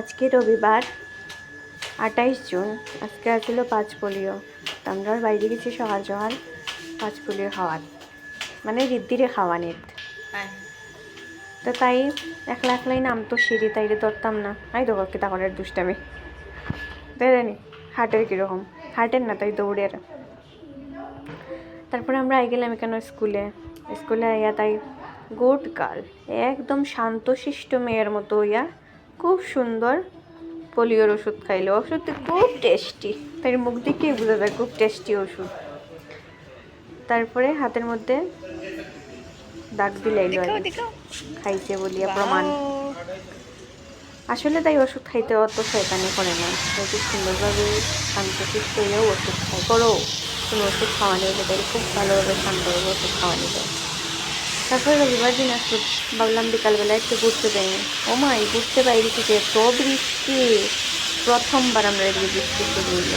আজকে রবিবার 28 জুন। আজকে আছিল 5 পোলিও। তো আমরা বাইরে গেছি সকাল সকাল 5 পোলিও খাওয়ার, মানে রিদ্দিরে খাওয়ানিত। তো তাই একলা একলাই নামতো সিঁড়ি, তাইরে ধরতাম না। আই দেখো কি তাকনের দুষ্টামি দেয়নি, হাটের কীরকম হাটের না, তাই দৌড়ের। তারপরে আমরা আই গেলাম এখানে স্কুলে আইয়া তাই গুড গার্ল, একদম শান্তশিষ্ট মেয়ের মতো ইয়া খুব সুন্দর পোলিওর ওষুধ খাইলো। ওষুধ খুব টেস্টি, তাই মুখ দেখেই বোঝা যায় খুব টেস্টি ওষুধ। তারপরে হাতের মধ্যে দাগ দিলাইলো আর খাইছে বলিয়া প্রমাণ। আসলে তাই ওষুধ খাইতে অত শয়তানি করে না, খুব সুন্দরভাবে শান্তশিষ্ট হয়েও ওষুধ খায়। করো কোনো ওষুধ খাওয়ানি হলে তাই খুব ভালোভাবে শান্তভাবে ওষুধ খাওয়ানি যায়। তারপরে রবিবার দিন আসলো, ভাবলাম বিকালবেলা একটু ঘুরতে যাইনি। ও মাই, ঘুরতে বাইরে থেকে এত বৃষ্টি, প্রথমবার আমরা এদিকে বৃষ্টি শুরু হইল।